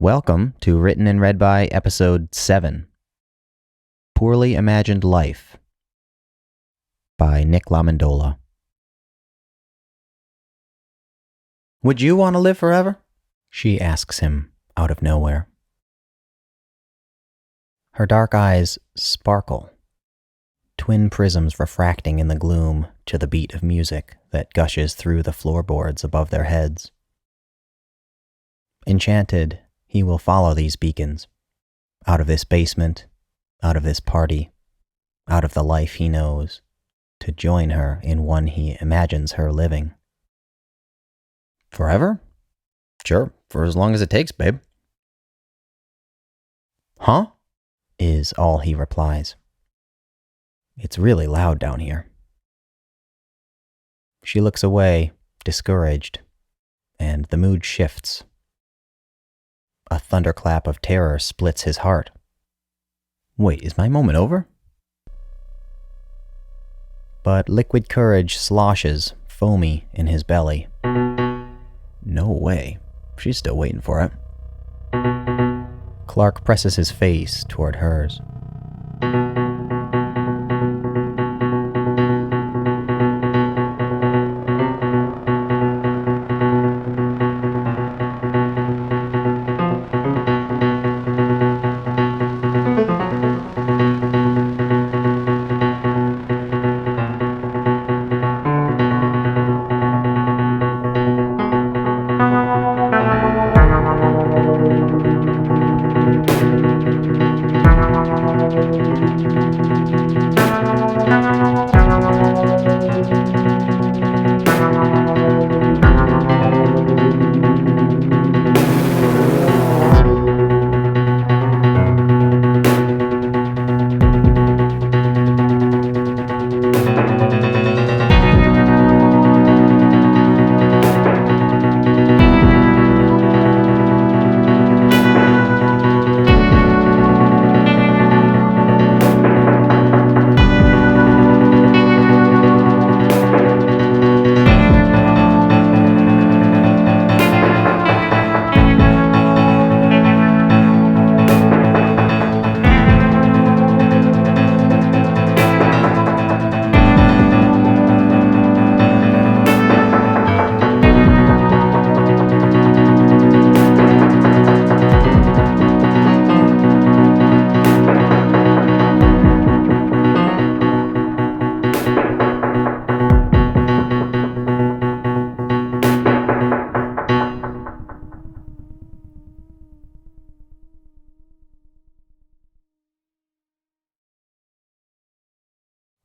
Welcome to Written and Read By Episode 7, Poorly Imagined Life, by Nick LaMendola. Would you want to live forever? She asks him out of nowhere. Her dark eyes sparkle, twin prisms refracting in the gloom to the beat of music that gushes through the floorboards above their heads. Enchanted, he will follow these beacons, out of this basement, out of this party, out of the life he knows, to join her in one he imagines her living. Forever? Sure, for as long as it takes, babe. Huh? Is all he replies. It's really loud down here. She looks away, discouraged, and the mood shifts. A thunderclap of terror splits his heart. Wait, is my moment over? But liquid courage sloshes, foamy in his belly. No way. She's still waiting for it. Clark presses his face toward hers.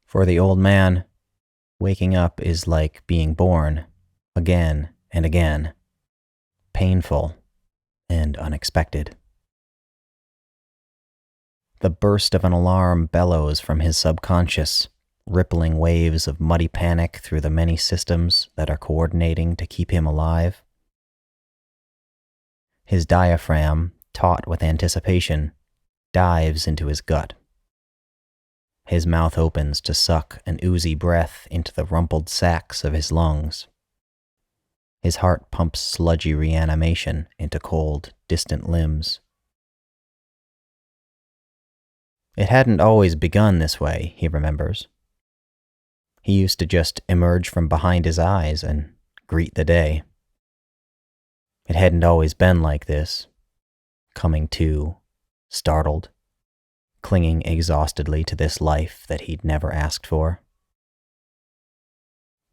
For the old man, waking up is like being born again and again, painful and unexpected. The burst of an alarm bellows from his subconscious, rippling waves of muddy panic through the many systems that are coordinating to keep him alive. His diaphragm, taut with anticipation, dives into his gut. His mouth opens to suck an oozy breath into the rumpled sacs of his lungs. His heart pumps sludgy reanimation into cold, distant limbs. It hadn't always begun this way, he remembers. He used to just emerge from behind his eyes and greet the day. It hadn't always been like this, coming to, startled, clinging exhaustedly to this life that he'd never asked for.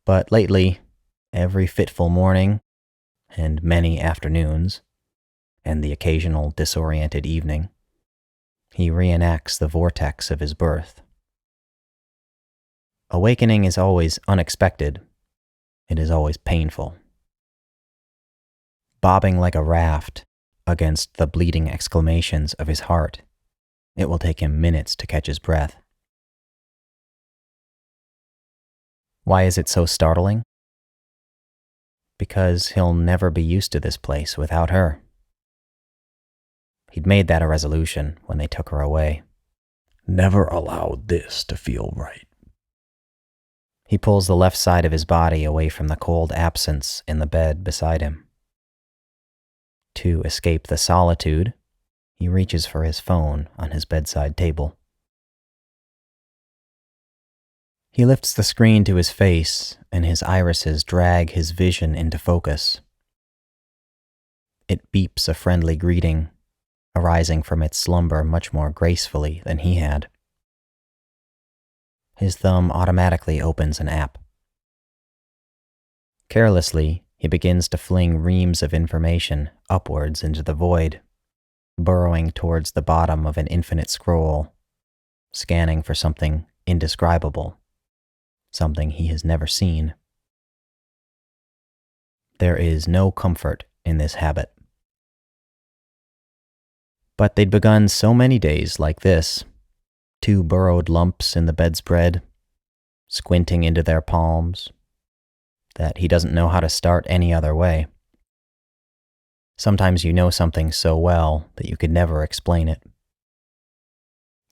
But lately, every fitful morning, and many afternoons, and the occasional disoriented evening, he reenacts the vortex of his birth. Awakening is always unexpected. It is always painful. Bobbing like a raft against the bleeding exclamations of his heart, it will take him minutes to catch his breath. Why is it so startling? Because he'll never be used to this place without her. He'd made that a resolution when they took her away. Never allowed this to feel right. He pulls the left side of his body away from the cold absence in the bed beside him. To escape the solitude, he reaches for his phone on his bedside table. He lifts the screen to his face, and his irises drag his vision into focus. It beeps a friendly greeting, arising from its slumber much more gracefully than he had. His thumb automatically opens an app. Carelessly, he begins to fling reams of information upwards into the void, burrowing towards the bottom of an infinite scroll, scanning for something indescribable, something he has never seen. There is no comfort in this habit. But they'd begun so many days like this, 2 burrowed lumps in the bedspread, squinting into their palms, that he doesn't know how to start any other way. Sometimes you know something so well that you could never explain it.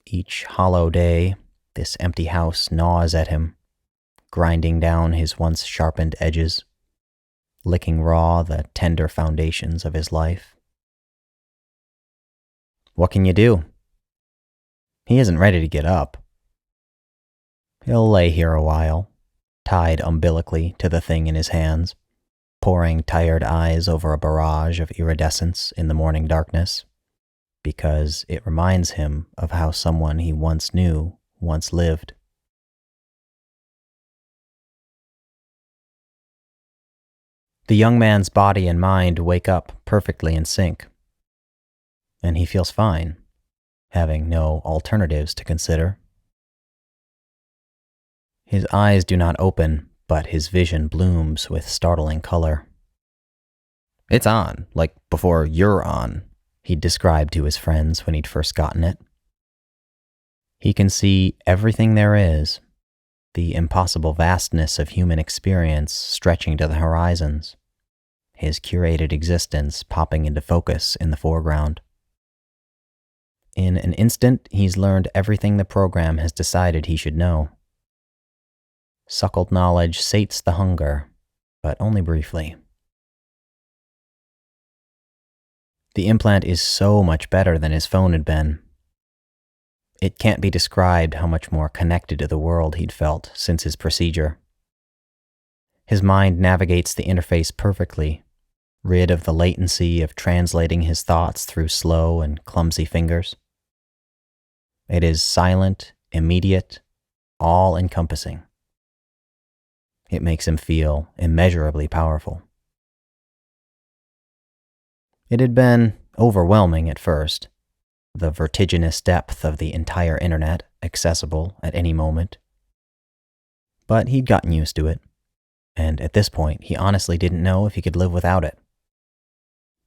Each hollow day, this empty house gnaws at him, grinding down his once sharpened edges, licking raw the tender foundations of his life. What can you do? He isn't ready to get up. He'll lay here a while, tied umbilically to the thing in his hands, pouring tired eyes over a barrage of iridescence in the morning darkness, because it reminds him of how someone he once knew once lived. The young man's body and mind wake up perfectly in sync, and he feels fine, having no alternatives to consider. His eyes do not open, but his vision blooms with startling color. "It's on, like before you're on," he'd described to his friends when he'd first gotten it. He can see everything there is, the impossible vastness of human experience stretching to the horizons, his curated existence popping into focus in the foreground. In an instant, he's learned everything the program has decided he should know. Suckled knowledge sates the hunger, but only briefly. The implant is so much better than his phone had been. It can't be described how much more connected to the world he'd felt since his procedure. His mind navigates the interface perfectly, rid of the latency of translating his thoughts through slow and clumsy fingers. It is silent, immediate, all-encompassing. It makes him feel immeasurably powerful. It had been overwhelming at first, the vertiginous depth of the entire internet accessible at any moment. But he'd gotten used to it, and at this point he honestly didn't know if he could live without it.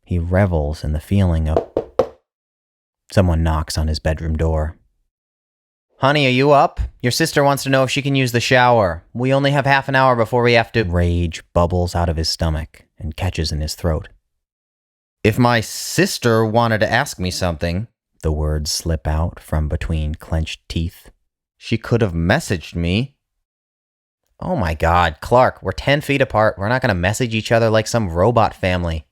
He revels in the feeling of... Someone knocks on his bedroom door. "Honey, are you up? Your sister wants to know if she can use the shower. We only have half an hour before we have to..." Rage bubbles out of his stomach and catches in his throat. "If my sister wanted to ask me something," the words slip out from between clenched teeth, "she could have messaged me." "Oh my God, Clark, we're 10 feet apart. We're not going to message each other like some robot family."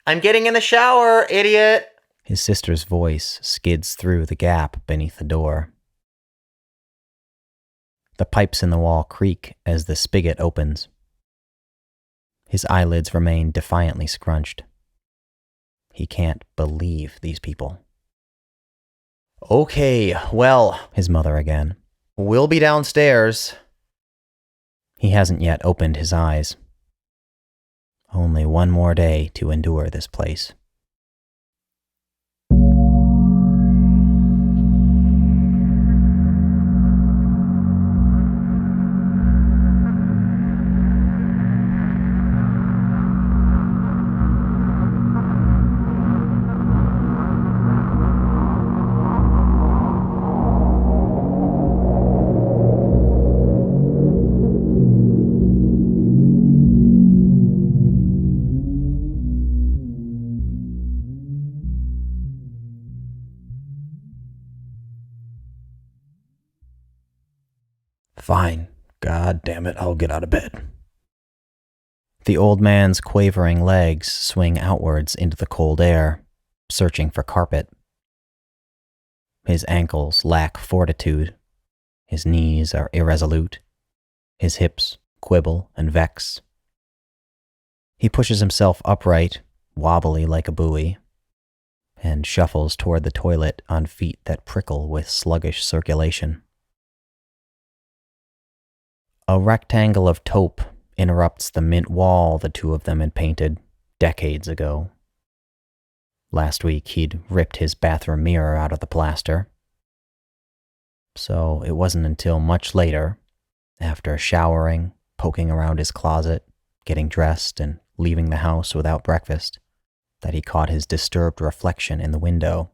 "I'm getting in the shower, idiot!" His sister's voice skids through the gap beneath the door. The pipes in the wall creak as the spigot opens. His eyelids remain defiantly scrunched. He can't believe these people. "Okay, well," his mother again. "We'll be downstairs." He hasn't yet opened his eyes. Only one more day to endure this place. "Fine. God damn it, I'll get out of bed." The old man's quavering legs swing outwards into the cold air, searching for carpet. His ankles lack fortitude. His knees are irresolute. His hips quibble and vex. He pushes himself upright, wobbly like a buoy, and shuffles toward the toilet on feet that prickle with sluggish circulation. A rectangle of taupe interrupts the mint wall the two of them had painted decades ago. Last week he'd ripped his bathroom mirror out of the plaster. So it wasn't until much later, after showering, poking around his closet, getting dressed, and leaving the house without breakfast, that he caught his disturbed reflection in the window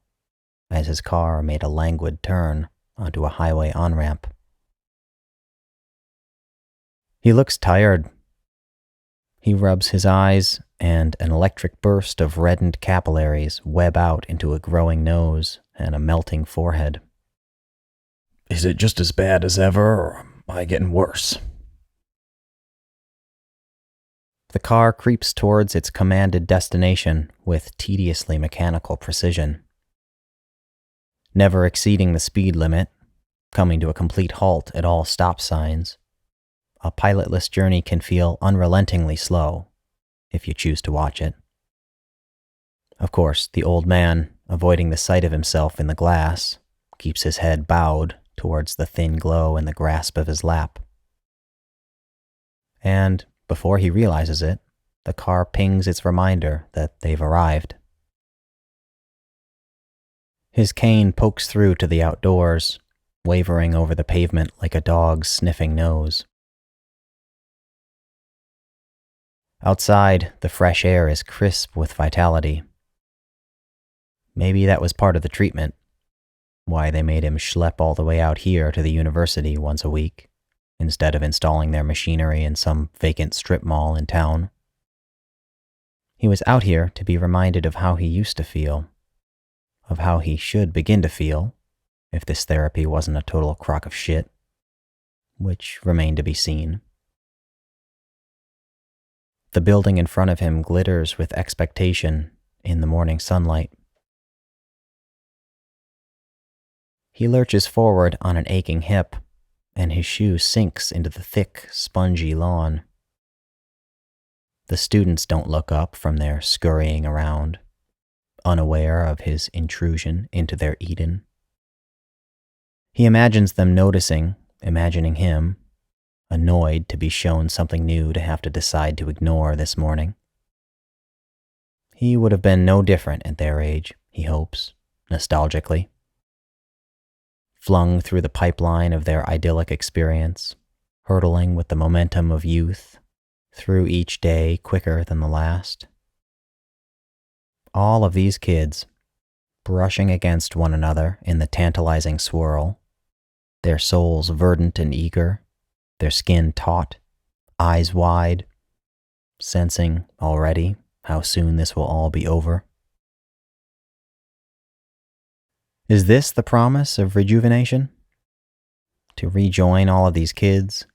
as his car made a languid turn onto a highway on-ramp. He looks tired. He rubs his eyes, and an electric burst of reddened capillaries web out into a growing nose and a melting forehead. Is it just as bad as ever, or am I getting worse? The car creeps towards its commanded destination with tediously mechanical precision. Never exceeding the speed limit, coming to a complete halt at all stop signs, a pilotless journey can feel unrelentingly slow if you choose to watch it. Of course, the old man, avoiding the sight of himself in the glass, keeps his head bowed towards the thin glow in the grasp of his lap. And before he realizes it, the car pings its reminder that they've arrived. His cane pokes through to the outdoors, wavering over the pavement like a dog's sniffing nose. Outside, the fresh air is crisp with vitality. Maybe that was part of the treatment, why they made him schlep all the way out here to the university once a week, instead of installing their machinery in some vacant strip mall in town. He was out here to be reminded of how he used to feel, of how he should begin to feel if this therapy wasn't a total crock of shit, which remained to be seen. The building in front of him glitters with expectation in the morning sunlight. He lurches forward on an aching hip, and his shoe sinks into the thick, spongy lawn. The students don't look up from their scurrying around, unaware of his intrusion into their Eden. He imagines them noticing, imagining him, annoyed to be shown something new to have to decide to ignore this morning. He would have been no different at their age, he hopes, nostalgically. Flung through the pipeline of their idyllic experience, hurtling with the momentum of youth, through each day quicker than the last. All of these kids, brushing against one another in the tantalizing swirl, their souls verdant and eager, their skin taut, eyes wide, sensing already how soon this will all be over. Is this the promise of rejuvenation? To rejoin all of these kids?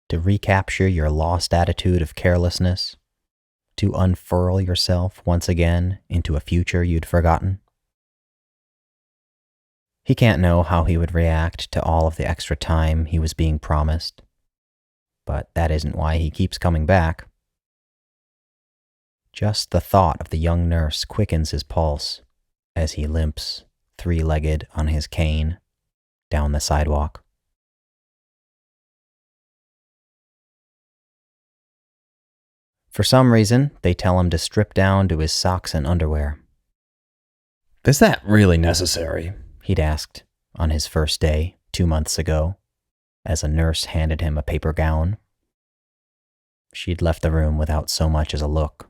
To recapture your lost attitude of carelessness? To unfurl yourself once again into a future you'd forgotten? He can't know how he would react to all of the extra time he was being promised, but that isn't why he keeps coming back. Just the thought of the young nurse quickens his pulse as he limps, three-legged on his cane, down the sidewalk. For some reason, they tell him to strip down to his socks and underwear. Is that really necessary? He'd asked on his first day 2 months ago, as a nurse handed him a paper gown. She'd left the room without so much as a look.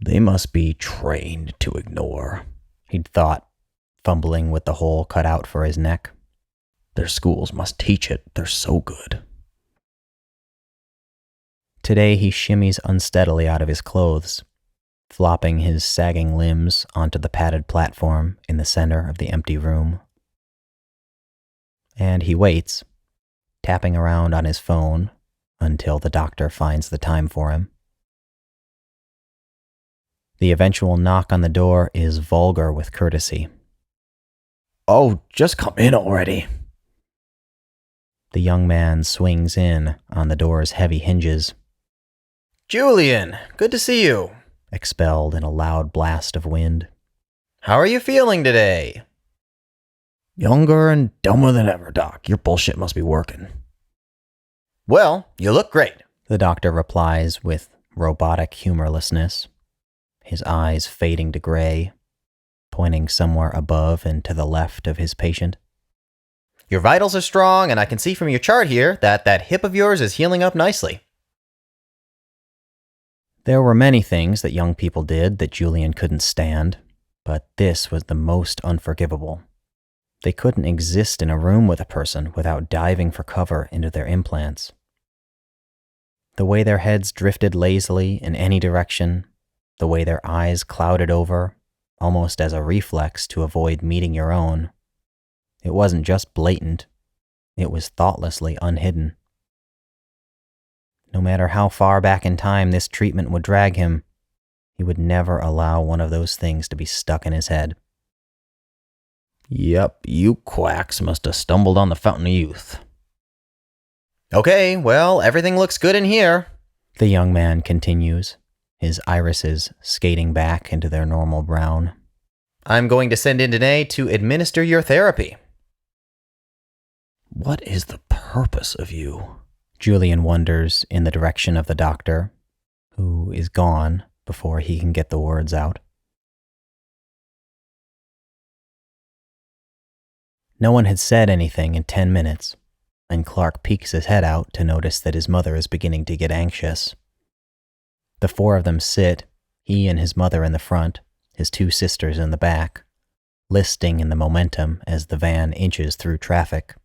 They must be trained to ignore, he'd thought, fumbling with the hole cut out for his neck. Their schools must teach it. They're so good. Today he shimmies unsteadily out of his clothes, flopping his sagging limbs onto the padded platform in the center of the empty room. And he waits, tapping around on his phone until the doctor finds the time for him. The eventual knock on the door is vulgar with courtesy. "Oh, just come in already." The young man swings in on the door's heavy hinges. "Julian, good to see you," expelled in a loud blast of wind. "How are you feeling today?" "Younger and dumber than ever, Doc. Your bullshit must be working." "Well, you look great." The doctor replies with robotic humorlessness, his eyes fading to gray, pointing somewhere above and to the left of his patient. "Your vitals are strong, and I can see from your chart here that hip of yours is healing up nicely." There were many things that young people did that Julian couldn't stand, but this was the most unforgivable. They couldn't exist in a room with a person without diving for cover into their implants. The way their heads drifted lazily in any direction, the way their eyes clouded over, almost as a reflex to avoid meeting your own. It wasn't just blatant, it was thoughtlessly unhidden. No matter how far back in time this treatment would drag him, he would never allow one of those things to be stuck in his head. "Yep, you quacks must have stumbled on the fountain of youth." "Okay, well, everything looks good in here." The young man continues, his irises skating back into their normal brown. "I'm going to send in Denea to administer your therapy." "What is the purpose of you?" Julian wonders in the direction of the doctor, who is gone before he can get the words out. No one had said anything in 10 minutes, and Clark peeks his head out to notice that his mother is beginning to get anxious. The four of them sit, he and his mother in the front, his two sisters in the back, listing in the momentum as the van inches through traffic.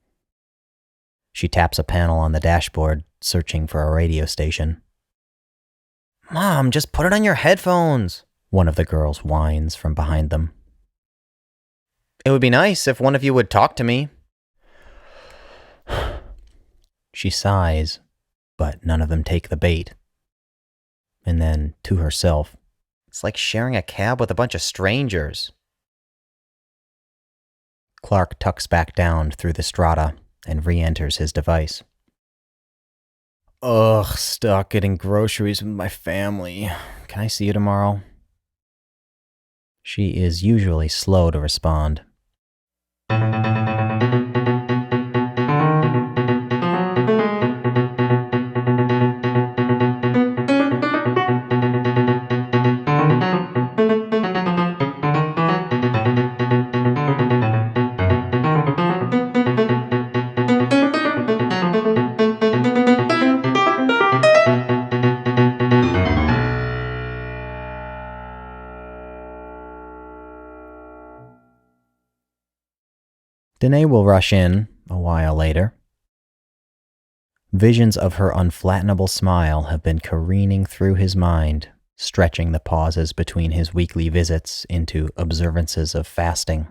She taps a panel on the dashboard, searching for a radio station. "Mom, just put it on your headphones," one of the girls whines from behind them. "It would be nice if one of you would talk to me." She sighs, but none of them take the bait. And then, to herself, "It's like sharing a cab with a bunch of strangers." Clark tucks back down through the strata and re-enters his device. "Ugh, stuck getting groceries with my family. Can I see you tomorrow?" She is usually slow to respond. Denea will rush in a while later. Visions of her unflattenable smile have been careening through his mind, stretching the pauses between his weekly visits into observances of fasting.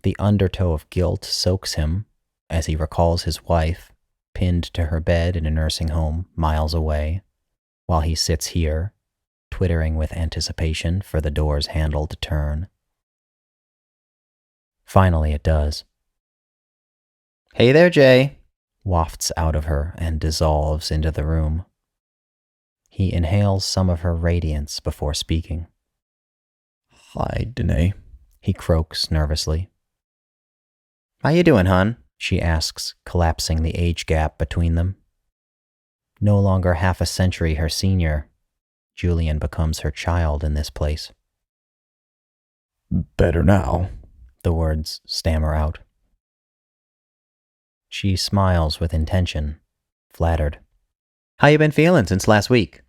The undertow of guilt soaks him as he recalls his wife, pinned to her bed in a nursing home miles away, while he sits here, twittering with anticipation for the door's handle to turn. Finally it does. "Hey there, Jay," wafts out of her and dissolves into the room. He inhales some of her radiance before speaking. "Hi, Denea," he croaks nervously. "How you doing, hon?" she asks, collapsing the age gap between them. No longer half a century her senior, Julian becomes her child in this place. "Better now," the words stammer out. She smiles with intention, flattered. "How you been feeling since last week?"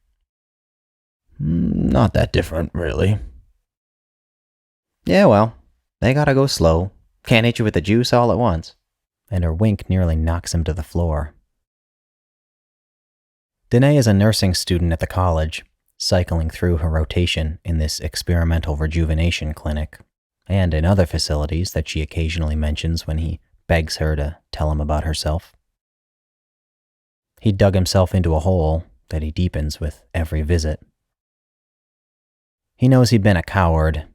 "Not that different, really." "Yeah, well, they gotta go slow. Can't hit you with the juice all at once." And her wink nearly knocks him to the floor. Denea is a nursing student at the college, cycling through her rotation in this experimental rejuvenation clinic, and in other facilities that she occasionally mentions when he begs her to tell him about herself. He dug himself into a hole that he deepens with every visit. He knows he'd been a coward,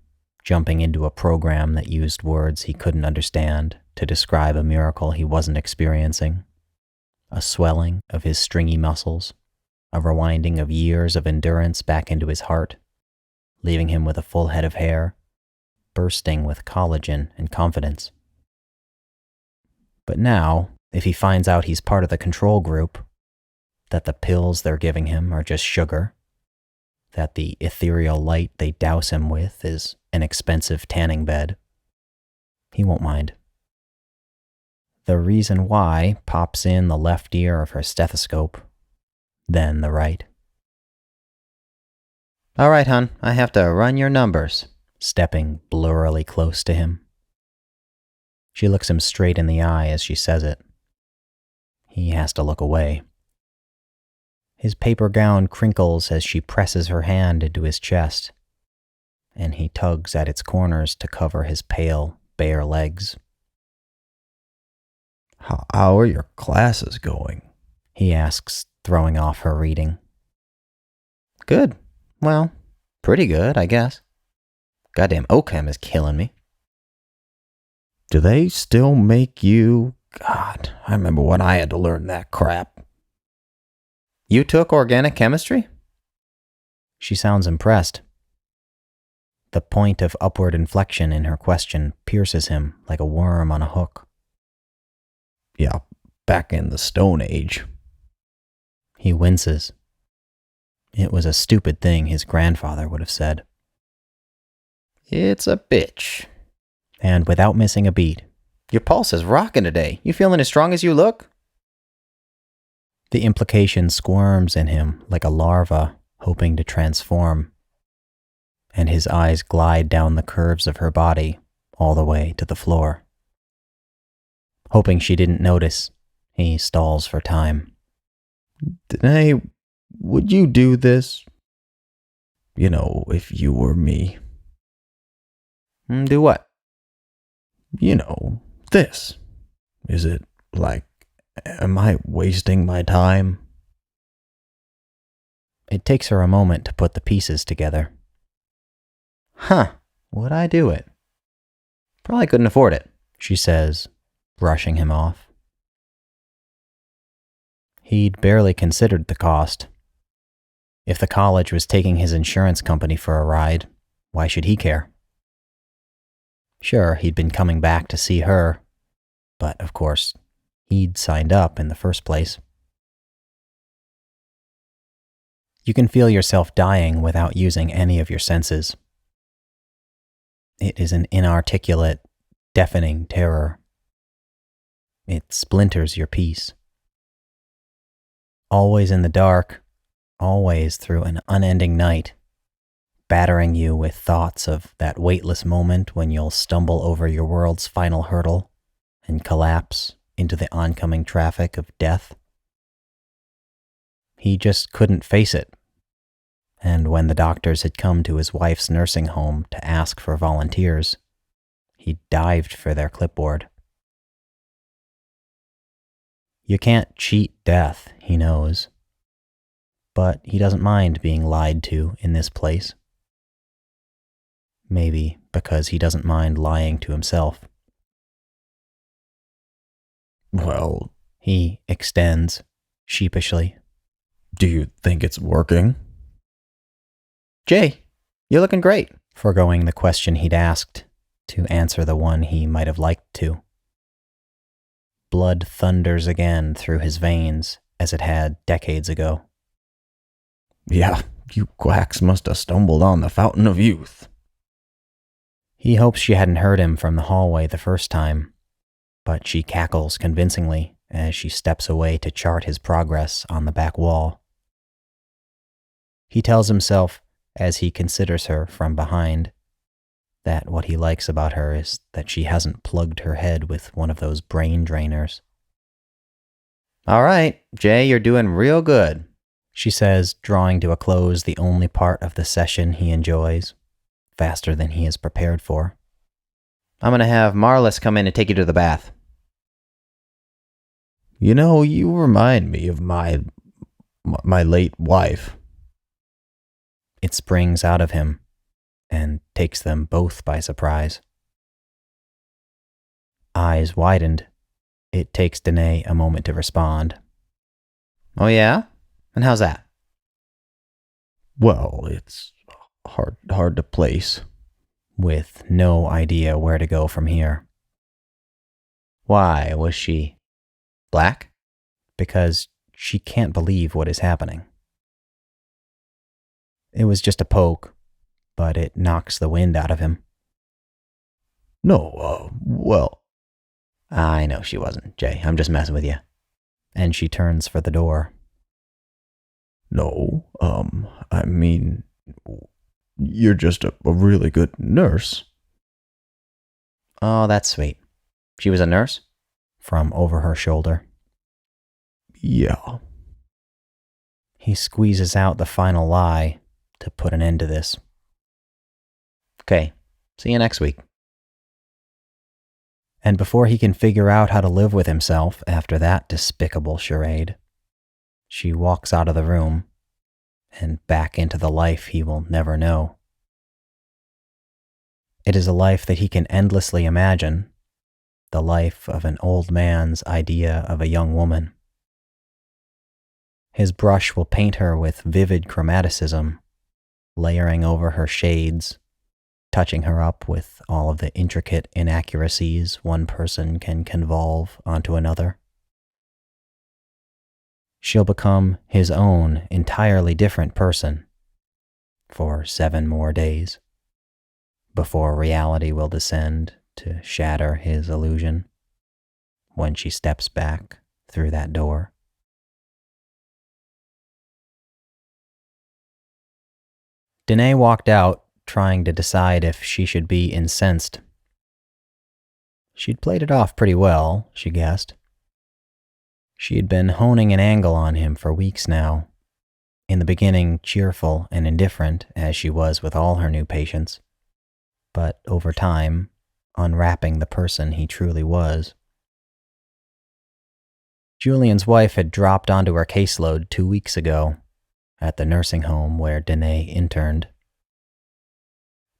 jumping into a program that used words he couldn't understand to describe a miracle he wasn't experiencing. A swelling of his stringy muscles, a rewinding of years of endurance back into his heart, leaving him with a full head of hair, bursting with collagen and confidence. But now, if he finds out he's part of the control group, that the pills they're giving him are just sugar, that the ethereal light they douse him with is an expensive tanning bed, he won't mind. The reason why pops in the left ear of her stethoscope, then the right. All right, hon, I have to run your numbers. Stepping blurrily close to him. She looks him straight in the eye as she says it. He has to look away. His paper gown crinkles as she presses her hand into his chest, and he tugs at its corners to cover his pale, bare legs. How are your classes going? He asks, throwing off her reading. Good. Well, pretty good, I guess. Goddamn OChem is killing me. Do they still make you... God, I remember when I had to learn that crap. You took organic chemistry? She sounds impressed. The point of upward inflection in her question pierces him like a worm on a hook. Yeah, back in the Stone Age. He winces. It was a stupid thing his grandfather would have said. It's a bitch. And without missing a beat. Your pulse is rocking today. You feeling as strong as you look? The implication squirms in him like a larva hoping to transform, and his eyes glide down the curves of her body all the way to the floor. Hoping she didn't notice, he stalls for time. Danae, would you do this? You know, if you were me. Do what? You know, this. Is it like, am I wasting my time? It takes her a moment to put the pieces together. Huh, would I do it? Probably couldn't afford it, she says, brushing him off. He'd barely considered the cost. If the college was taking his insurance company for a ride, why should he care? Sure, he'd been coming back to see her, but of course, he'd signed up in the first place. You can feel yourself dying without using any of your senses. It is an inarticulate, deafening terror. It splinters your peace. Always in the dark, always through an unending night, battering you with thoughts of that weightless moment when you'll stumble over your world's final hurdle and collapse into the oncoming traffic of death. He just couldn't face it. And when the doctors had come to his wife's nursing home to ask for volunteers, he dived for their clipboard. You can't cheat death, he knows. But he doesn't mind being lied to in this place. Maybe because he doesn't mind lying to himself. Well, he extends sheepishly. Do you think it's working? Jay, you're looking great. Foregoing the question he'd asked to answer the one he might have liked to. Blood thunders again through his veins as it had decades ago. Yeah, you quacks must have stumbled on the fountain of youth. He hopes she hadn't heard him from the hallway the first time, but she cackles convincingly as she steps away to chart his progress on the back wall. He tells himself, as he considers her from behind, that what he likes about her is that she hasn't plugged her head with one of those brain drainers. All right, Jay, you're doing real good, she says, drawing to a close the only part of the session he enjoys, faster than he is prepared for. I'm going to have Marlis come in and take you to the bath. You know, you remind me of my late wife. It springs out of him and takes them both by surprise. Eyes widened, it takes Denea a moment to respond. Oh yeah? And how's that? Well, it's hard to place. With no idea where to go from here. Why, was she black? Because she can't believe what is happening. It was just a poke, but it knocks the wind out of him. No, well. I know she wasn't, Jay. I'm just messing with you. And she turns for the door. No, I mean, you're just a really good nurse. Oh, that's sweet. She was a nurse? From over her shoulder. Yeah. He squeezes out the final lie to put an end to this. Okay, see you next week. And before he can figure out how to live with himself after that despicable charade, she walks out of the room and back into the life he will never know. It is a life that he can endlessly imagine, the life of an old man's idea of a young woman. His brush will paint her with vivid chromaticism, layering over her shades, touching her up with all of the intricate inaccuracies one person can convolve onto another. She'll become his own entirely different person for 7 more days, before reality will descend to shatter his illusion when she steps back through that door. Denea walked out, trying to decide if she should be incensed. She'd played it off pretty well, she guessed. She had been honing an angle on him for weeks now, in the beginning cheerful and indifferent as she was with all her new patients, but over time, unwrapping the person he truly was. Julian's wife had dropped onto her caseload 2 weeks ago, at the nursing home where Denea interned.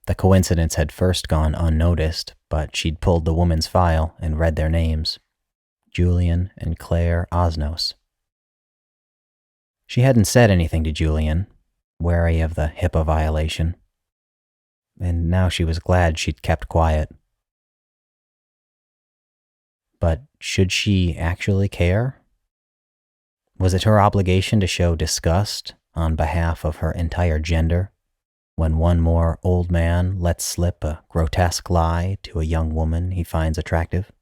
The coincidence had first gone unnoticed, but she'd pulled the woman's file and read their names, Julian and Claire Osnos. She hadn't said anything to Julian, wary of the HIPAA violation, and now she was glad she'd kept quiet. But should she actually care? Was it her obligation to show disgust on behalf of her entire gender when one more old man lets slip a grotesque lie to a young woman he finds attractive?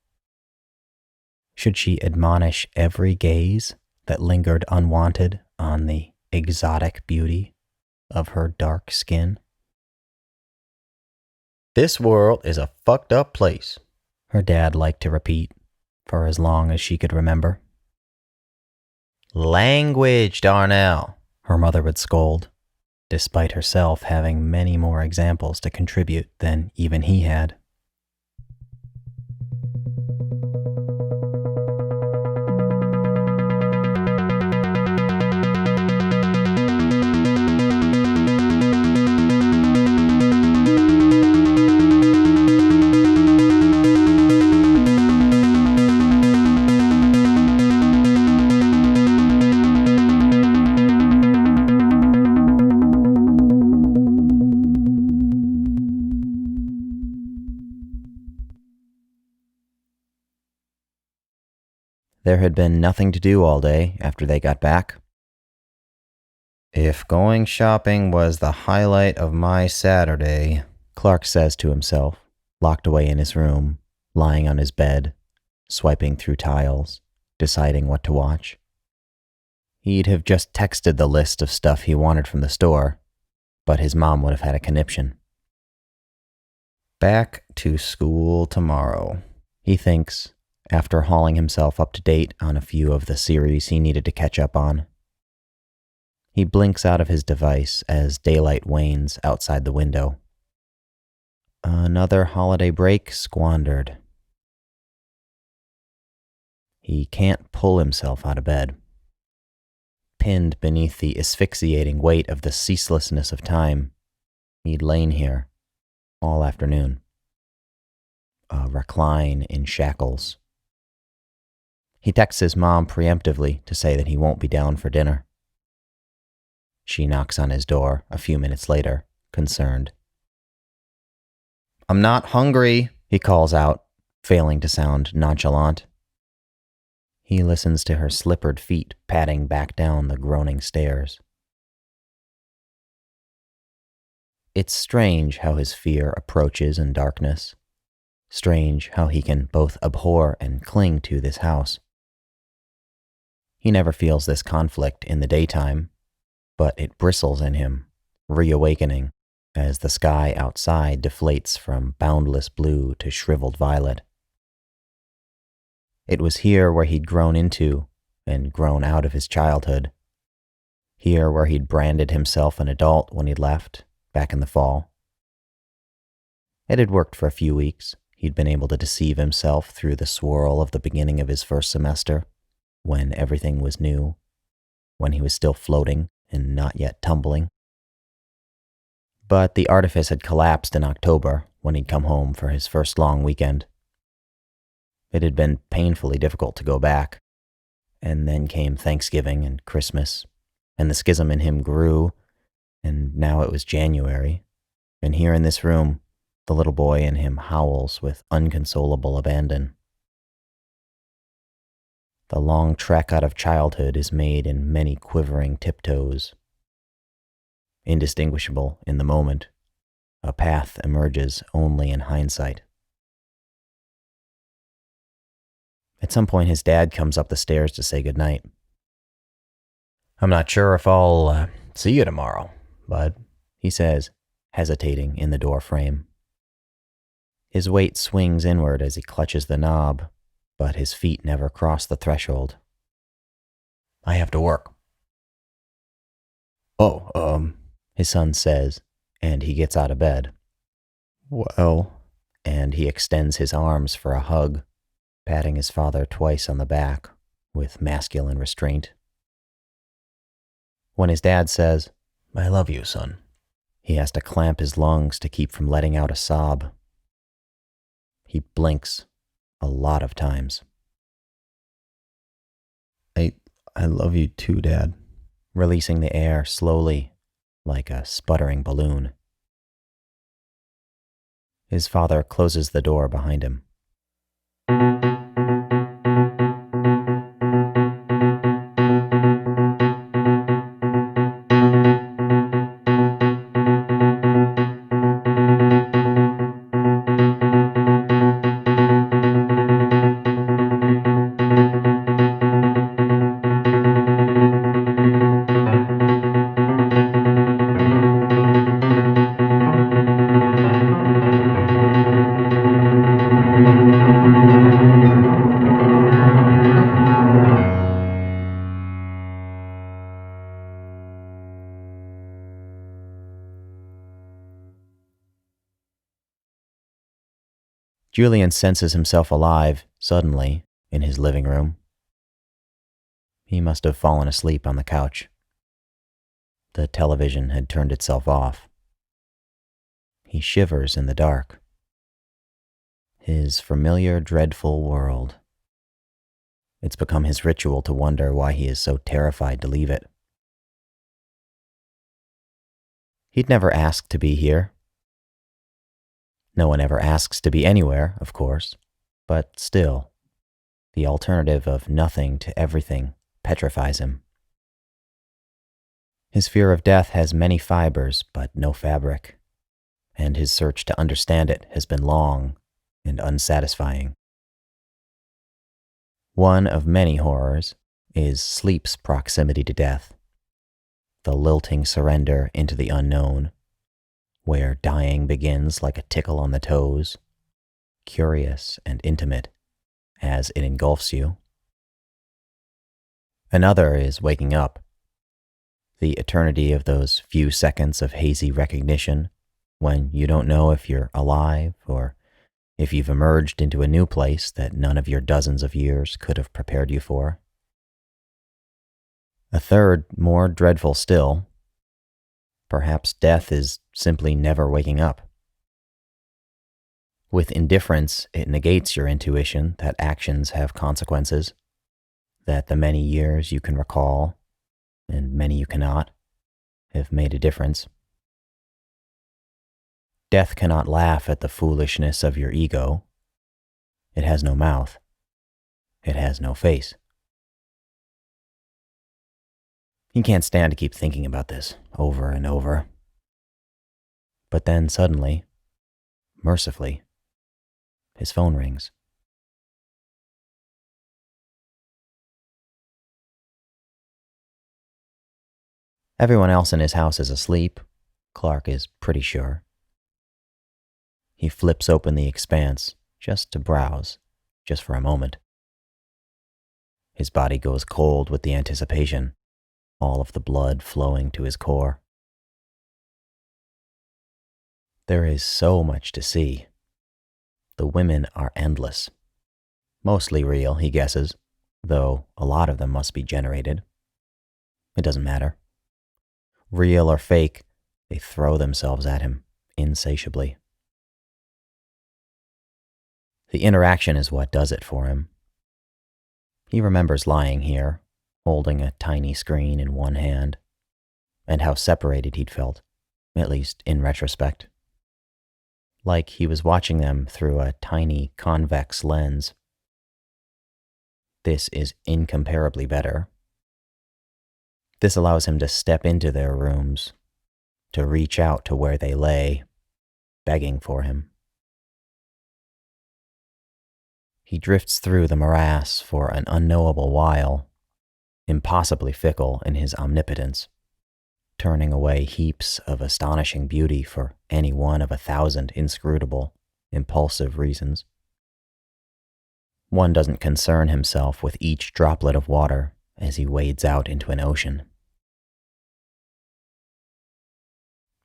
Should she admonish every gaze that lingered unwanted on the exotic beauty of her dark skin? This world is a fucked up place, her dad liked to repeat for as long as she could remember. Language, Darnell, her mother would scold, despite herself having many more examples to contribute than even he had. There had been nothing to do all day after they got back. If going shopping was the highlight of my Saturday, Clark says to himself, locked away in his room, lying on his bed, swiping through tiles, deciding what to watch. He'd have just texted the list of stuff he wanted from the store, but his mom would have had a conniption. Back to school tomorrow, he thinks, after hauling himself up to date on a few of the series he needed to catch up on. He blinks out of his device as daylight wanes outside the window. Another holiday break squandered. He can't pull himself out of bed. Pinned beneath the asphyxiating weight of the ceaselessness of time, he'd lain here all afternoon. A recline in shackles. He texts his mom preemptively to say that he won't be down for dinner. She knocks on his door a few minutes later, concerned. "I'm not hungry," he calls out, failing to sound nonchalant. He listens to her slippered feet padding back down the groaning stairs. It's strange how his fear approaches in darkness. Strange how he can both abhor and cling to this house. He never feels this conflict in the daytime, but it bristles in him, reawakening as the sky outside deflates from boundless blue to shriveled violet. It was here where he'd grown into and grown out of his childhood. Here where he'd branded himself an adult when he'd left, back in the fall. It had worked for a few weeks. He'd been able to deceive himself through the swirl of the beginning of his first semester, when everything was new, when he was still floating and not yet tumbling. But the artifice had collapsed in October when he'd come home for his first long weekend. It had been painfully difficult to go back, and then came Thanksgiving and Christmas, and the schism in him grew, and now it was January, and here in this room, the little boy in him howls with unconsolable abandon. The long trek out of childhood is made in many quivering tiptoes. Indistinguishable in the moment, a path emerges only in hindsight. At some point, his dad comes up the stairs to say goodnight. "I'm not sure if I'll see you tomorrow, bud," he says, hesitating in the door frame. His weight swings inward as he clutches the knob, but his feet never cross the threshold. "I have to work." "Oh, his son says, and he gets out of bed. well," and he extends his arms for a hug, patting his father twice on the back with masculine restraint. When his dad says, "I love you, son," he has to clamp his lungs to keep from letting out a sob. He blinks a lot of times. I love you too, Dad. Releasing the air slowly, like a sputtering balloon. His father closes the door behind him. Julian senses himself alive, suddenly, in his living room. He must have fallen asleep on the couch. The television had turned itself off. He shivers in the dark. His familiar, dreadful world. It's become his ritual to wonder why he is so terrified to leave it. He'd never asked to be here. No one ever asks to be anywhere, of course, but still, the alternative of nothing to everything petrifies him. His fear of death has many fibers, but no fabric, and his search to understand it has been long and unsatisfying. One of many horrors is sleep's proximity to death, the lilting surrender into the unknown, where dying begins like a tickle on the toes, curious and intimate as it engulfs you. Another is waking up, the eternity of those few seconds of hazy recognition when you don't know if you're alive or if you've emerged into a new place that none of your dozens of years could have prepared you for. A third, more dreadful still, perhaps death is simply never waking up. With indifference, it negates your intuition that actions have consequences, that the many years you can recall, and many you cannot, have made a difference. Death cannot laugh at the foolishness of your ego. It has no mouth. It has no face. He can't stand to keep thinking about this over and over. But then suddenly, mercifully, his phone rings. Everyone else in his house is asleep, Clark is pretty sure. He flips open the Expanse just to browse, just for a moment. His body goes cold with the anticipation, all of the blood flowing to his core. There is so much to see. The women are endless. Mostly real, he guesses, though a lot of them must be generated. It doesn't matter. Real or fake, they throw themselves at him insatiably. The interaction is what does it for him. He remembers lying here, holding a tiny screen in one hand, and how separated he'd felt, at least in retrospect. Like he was watching them through a tiny convex lens. This is incomparably better. This allows him to step into their rooms, to reach out to where they lay, begging for him. He drifts through the morass for an unknowable while, impossibly fickle in his omnipotence, turning away heaps of astonishing beauty for any one of 1,000 inscrutable, impulsive reasons. One doesn't concern himself with each droplet of water as he wades out into an ocean.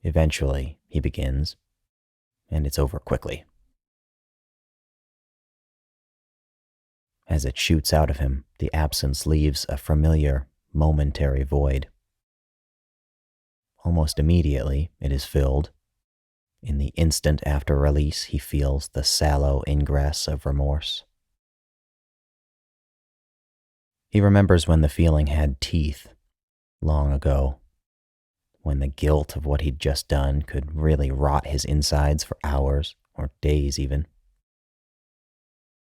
Eventually, he begins, and it's over quickly. As it shoots out of him, the absence leaves a familiar, momentary void. Almost immediately, it is filled. In the instant after release, he feels the sallow ingress of remorse. He remembers when the feeling had teeth, long ago, when the guilt of what he'd just done could really rot his insides for hours, or days even.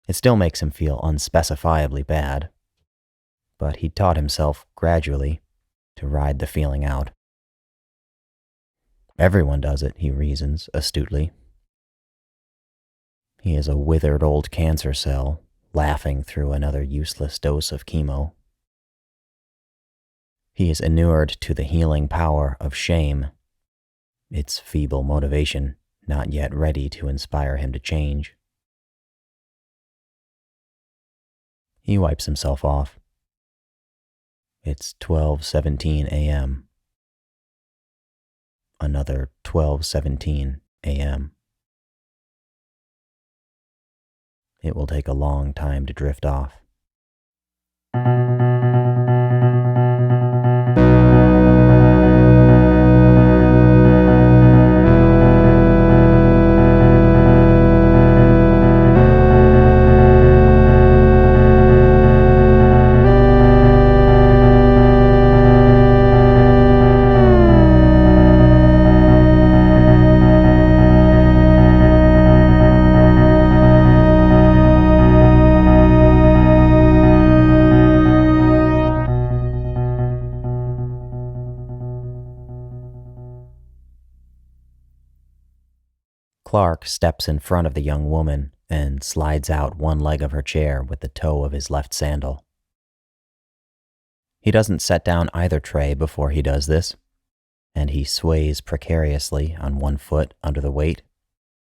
It still makes him feel unspecifiably bad, but he taught himself gradually to ride the feeling out. Everyone does it, he reasons astutely. He is a withered old cancer cell, laughing through another useless dose of chemo. He is inured to the healing power of shame, its feeble motivation not yet ready to inspire him to change. He wipes himself off. It's 12:17 a.m. Another 12:17 a.m. It will take a long time to drift off. Clark steps in front of the young woman and slides out one leg of her chair with the toe of his left sandal. He doesn't set down either tray before he does this, and he sways precariously on one foot under the weight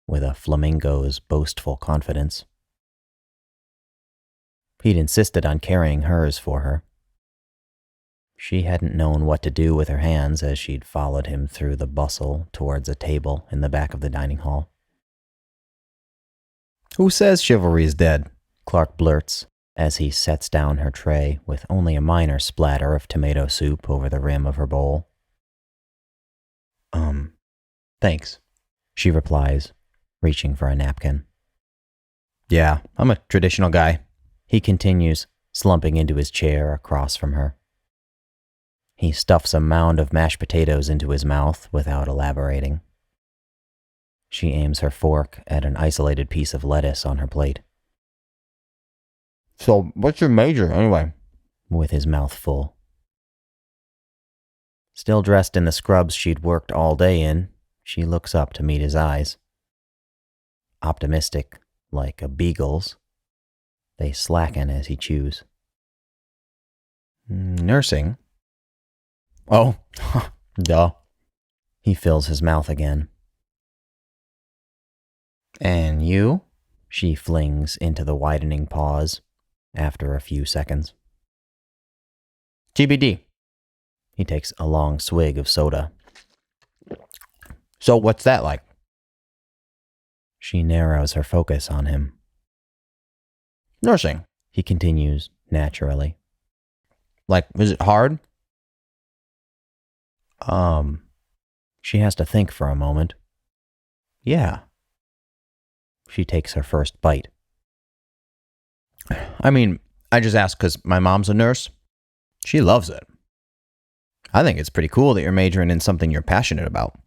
with a flamingo's boastful confidence. He'd insisted on carrying hers for her. She hadn't known what to do with her hands as she'd followed him through the bustle towards a table in the back of the dining hall. Who says chivalry is dead? Clark blurts as he sets down her tray with only a minor splatter of tomato soup over the rim of her bowl. Thanks, she replies, reaching for a napkin. Yeah, I'm a traditional guy, he continues, slumping into his chair across from her. He stuffs a mound of mashed potatoes into his mouth without elaborating. She aims her fork at an isolated piece of lettuce on her plate. So, what's your major, anyway? With his mouth full. Still dressed in the scrubs she'd worked all day in, she looks up to meet his eyes. Optimistic, like a beagle's, they slacken as he chews. Nursing? Oh, duh. He fills his mouth again. And you? She flings into the widening pause after a few seconds. TBD. He takes a long swig of soda. So what's that like? She narrows her focus on him. Nursing, he continues naturally. Like, is it hard? She has to think for a moment. Yeah. She takes her first bite. I mean, I just asked because my mom's a nurse. She loves it. I think it's pretty cool that you're majoring in something you're passionate about.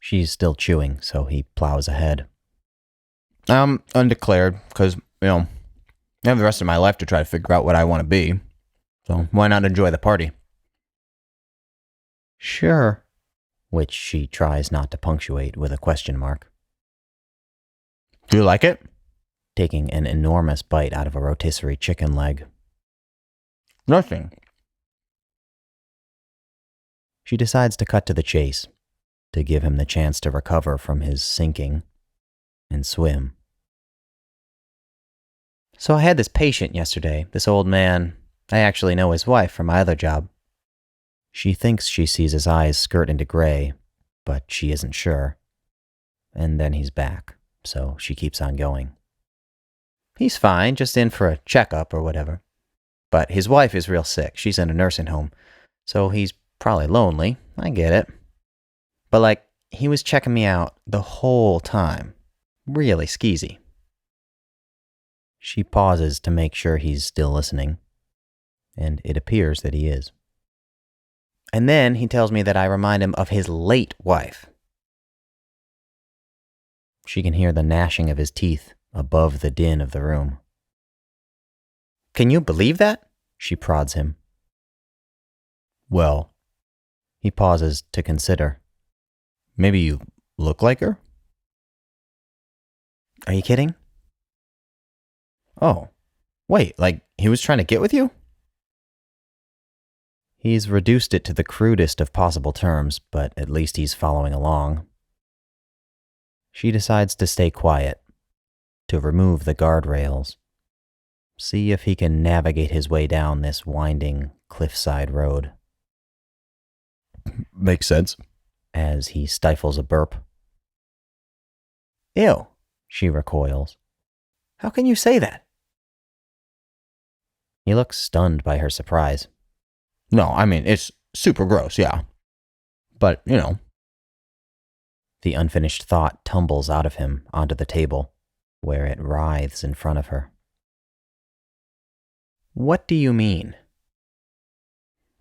She's still chewing, so he plows ahead. I'm undeclared because, I have the rest of my life to try to figure out what I want to be. So why not enjoy the party? Sure. Which she tries not to punctuate with a question mark. Do you like it? Taking an enormous bite out of a rotisserie chicken leg. Nursing. She decides to cut to the chase, to give him the chance to recover from his sinking and swim. So I had this patient yesterday, this old man. I actually know his wife from my other job. She thinks she sees his eyes skirt into gray, but she isn't sure. And then he's back, so she keeps on going. He's fine, just in for a checkup or whatever. But his wife is real sick. She's in a nursing home, so he's probably lonely. I get it. But he was checking me out the whole time. Really skeezy. She pauses to make sure he's still listening, and it appears that he is. And then he tells me that I remind him of his late wife. She can hear the gnashing of his teeth above the din of the room. Can you believe that? She prods him. Well, he pauses to consider. Maybe you look like her? Are you kidding? Oh, wait, he was trying to get with you? He's reduced it to the crudest of possible terms, but at least he's following along. She decides to stay quiet, to remove the guardrails, see if he can navigate his way down this winding cliffside road. Makes sense. As he stifles a burp. Ew, she recoils. How can you say that? He looks stunned by her surprise. No, I mean, it's super gross, yeah. But, The unfinished thought tumbles out of him onto the table, where it writhes in front of her. What do you mean?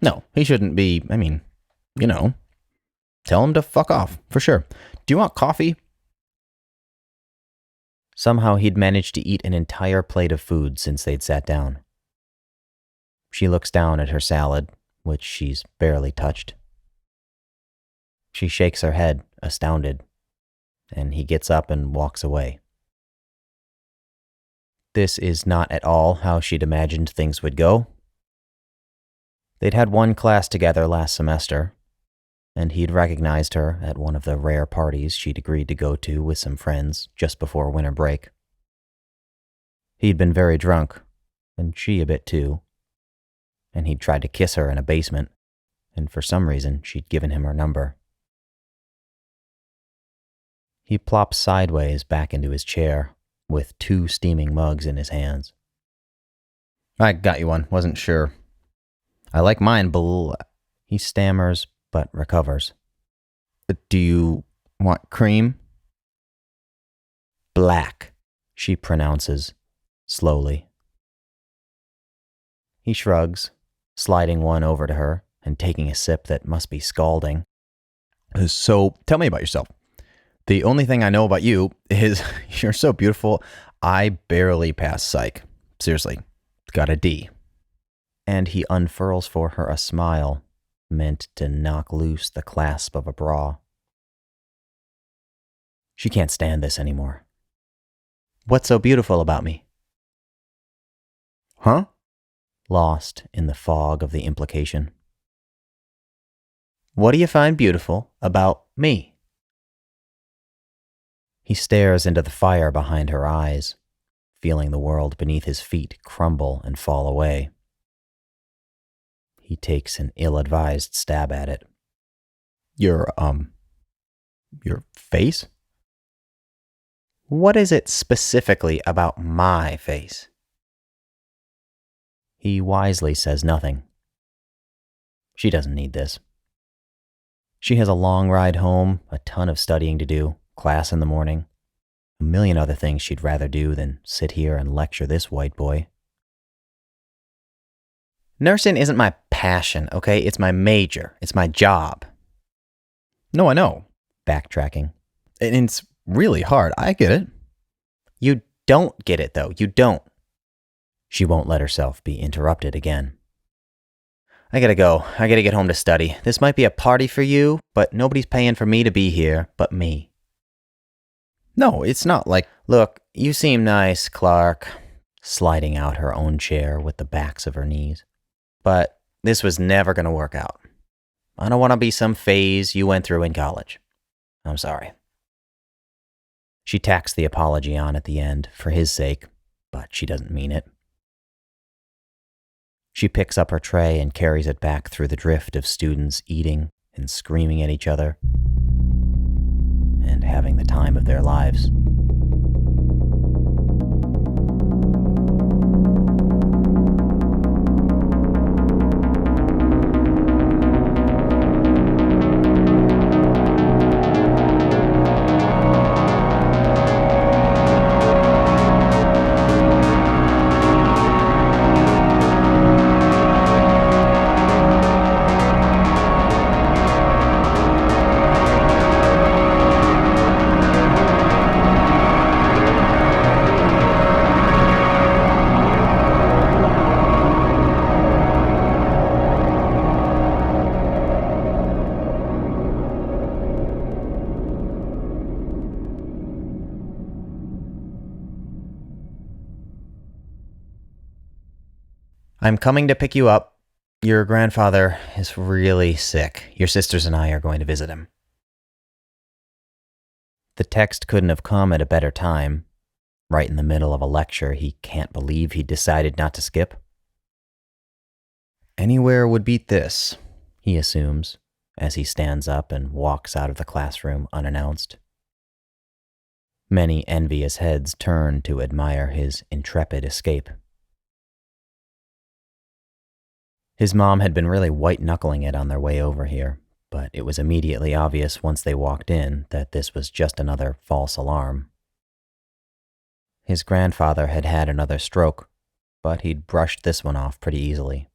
No, he shouldn't be, tell him to fuck off, for sure. Do you want coffee? Somehow he'd managed to eat an entire plate of food since they'd sat down. She looks down at her salad, which she's barely touched. She shakes her head, astounded, and he gets up and walks away. This is not at all how she'd imagined things would go. They'd had one class together last semester, and he'd recognized her at one of the rare parties she'd agreed to go to with some friends just before winter break. He'd been very drunk, and she a bit too, and he'd tried to kiss her in a basement, and for some reason she'd given him her number. He plops sideways back into his chair, with 2 steaming mugs in his hands. I got you one. Wasn't sure. I like mine, He stammers, but recovers. Do you want cream? Black, she pronounces, slowly. He shrugs, sliding one over to her and taking a sip that must be scalding. So, tell me about yourself. The only thing I know about you is you're so beautiful, I barely passed psych. Seriously, got a D. And he unfurls for her a smile meant to knock loose the clasp of a bra. She can't stand this anymore. What's so beautiful about me? Huh? Lost in the fog of the implication. What do you find beautiful about me? He stares into the fire behind her eyes, feeling the world beneath his feet crumble and fall away. He takes an ill-advised stab at it. Your face? What is it specifically about my face? He wisely says nothing. She doesn't need this. She has a long ride home, a ton of studying to do, class in the morning, a million other things she'd rather do than sit here and lecture this white boy. Nursing isn't my passion, okay? It's my major. It's my job. No, I know. Backtracking. And it's really hard. I get it. You don't get it, though. You don't. She won't let herself be interrupted again. I gotta go. I gotta get home to study. This might be a party for you, but nobody's paying for me to be here but me. No, it's not like... Look, you seem nice, Clark, sliding out her own chair with the backs of her knees. But this was never going to work out. I don't want to be some phase you went through in college. I'm sorry. She tacks the apology on at the end for his sake, but she doesn't mean it. She picks up her tray and carries it back through the drift of students eating and screaming at each other and having the time of their lives. I'm coming to pick you up. Your grandfather is really sick. Your sisters and I are going to visit him. The text couldn't have come at a better time, right in the middle of a lecture he can't believe he decided not to skip. Anywhere would beat this, he assumes, as he stands up and walks out of the classroom unannounced. Many envious heads turn to admire his intrepid escape. His mom had been really white-knuckling it on their way over here, but it was immediately obvious once they walked in that this was just another false alarm. His grandfather had had another stroke, but he'd brushed this one off pretty easily.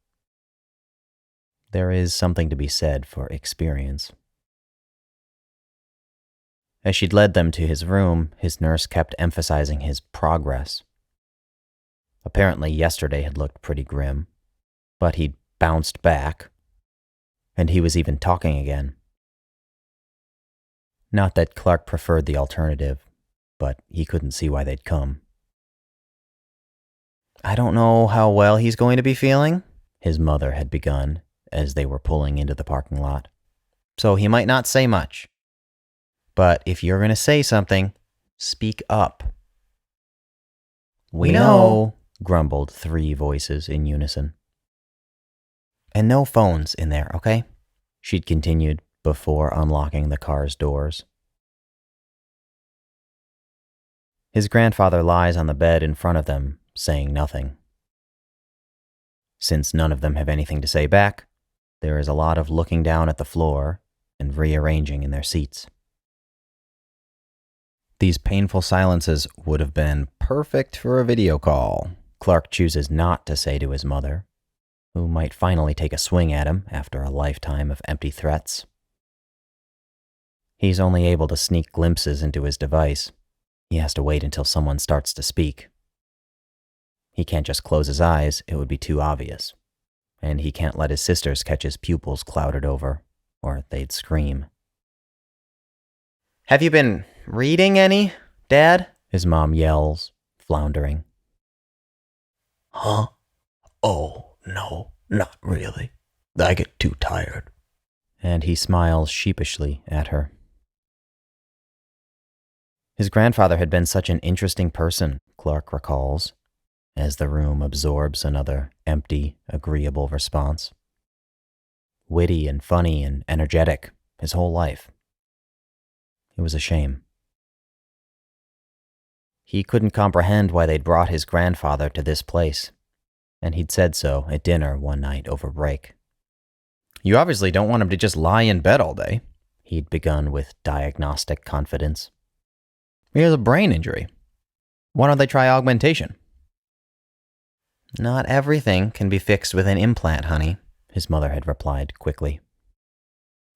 There is something to be said for experience. As she'd led them to his room, his nurse kept emphasizing his progress. Apparently yesterday had looked pretty grim, but he'd bounced back, and he was even talking again. Not that Clark preferred the alternative, but he couldn't see why they'd come. I don't know how well he's going to be feeling, his mother had begun as they were pulling into the parking lot. So he might not say much. But if you're going to say something, speak up. We know, grumbled 3 voices in unison. And no phones in there, okay? She'd continued before unlocking the car's doors. His grandfather lies on the bed in front of them, saying nothing. Since none of them have anything to say back, there is a lot of looking down at the floor and rearranging in their seats. These painful silences would have been perfect for a video call. Clark chooses not to say to his mother, who might finally take a swing at him after a lifetime of empty threats. He's only able to sneak glimpses into his device. He has to wait until someone starts to speak. He can't just close his eyes, it would be too obvious. And he can't let his sisters catch his pupils clouded over, or they'd scream. "Have you been reading any, Dad?" his mom yells, floundering. Huh? Oh, no, not really. I get too tired. And he smiles sheepishly at her. His grandfather had been such an interesting person, Clark recalls, as the room absorbs another empty, agreeable response. Witty and funny and energetic his whole life. It was a shame. He couldn't comprehend why they'd brought his grandfather to this place, and he'd said so at dinner one night over break. You obviously don't want him to just lie in bed all day. He'd begun with diagnostic confidence. He has a brain injury. Why don't they try augmentation? "Not everything can be fixed with an implant, honey," his mother had replied quickly.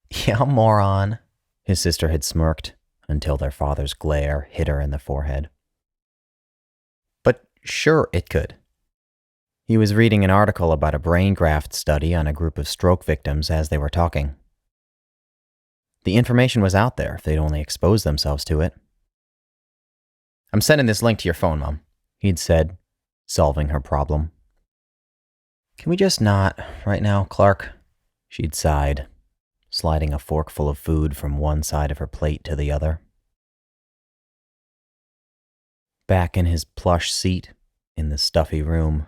"Yeah, moron," his sister had smirked until their father's glare hit her in the forehead. But sure it could. He was reading an article about a brain graft study on a group of stroke victims as they were talking. The information was out there if they'd only exposed themselves to it. "I'm sending this link to your phone, Mom," he'd said, solving her problem. "Can we just not right now, Clark?" she'd sighed, sliding a forkful of food from one side of her plate to the other. Back in his plush seat in the stuffy room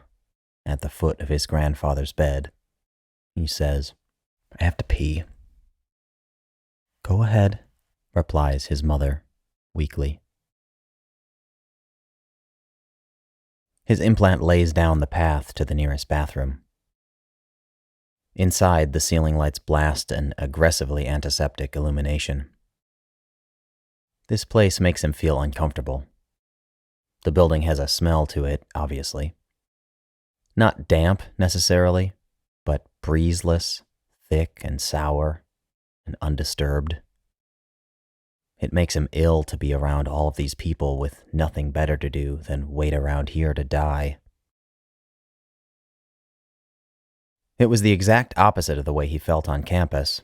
at the foot of his grandfather's bed, he says, "I have to pee." "Go ahead," replies his mother weakly. His implant lays down the path to the nearest bathroom. Inside, the ceiling lights blast an aggressively antiseptic illumination. This place makes him feel uncomfortable. The building has a smell to it, obviously. Not damp, necessarily, but breezeless, thick and sour, and undisturbed. It makes him ill to be around all of these people with nothing better to do than wait around here to die. It was the exact opposite of the way he felt on campus,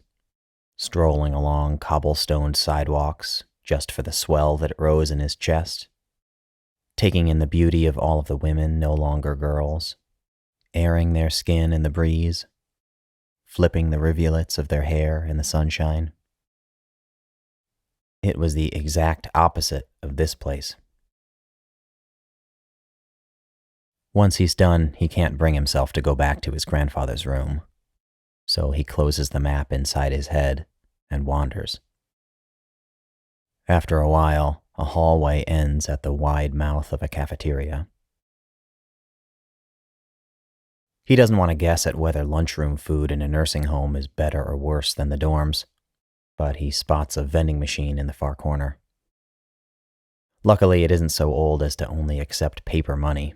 strolling along cobblestoned sidewalks just for the swell that rose in his chest, taking in the beauty of all of the women no longer girls, airing their skin in the breeze, flipping the rivulets of their hair in the sunshine. It was the exact opposite of this place. Once he's done, he can't bring himself to go back to his grandfather's room, so he closes the map inside his head and wanders. After a while, a hallway ends at the wide mouth of a cafeteria. He doesn't want to guess at whether lunchroom food in a nursing home is better or worse than the dorms, but he spots a vending machine in the far corner. Luckily, it isn't so old as to only accept paper money.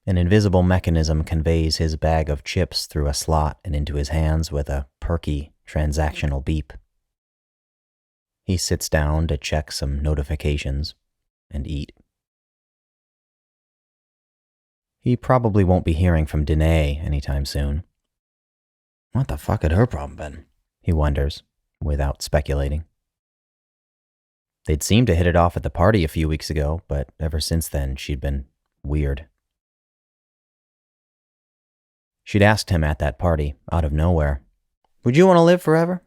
An invisible mechanism conveys his bag of chips through a slot and into his hands with a perky, transactional beep. He sits down to check some notifications and eat. He probably won't be hearing from Denea anytime soon. What the fuck had her problem been? He wonders, without speculating. They'd seemed to hit it off at the party a few weeks ago, but ever since then she'd been weird. She'd asked him at that party, out of nowhere, "Would you want to live forever?"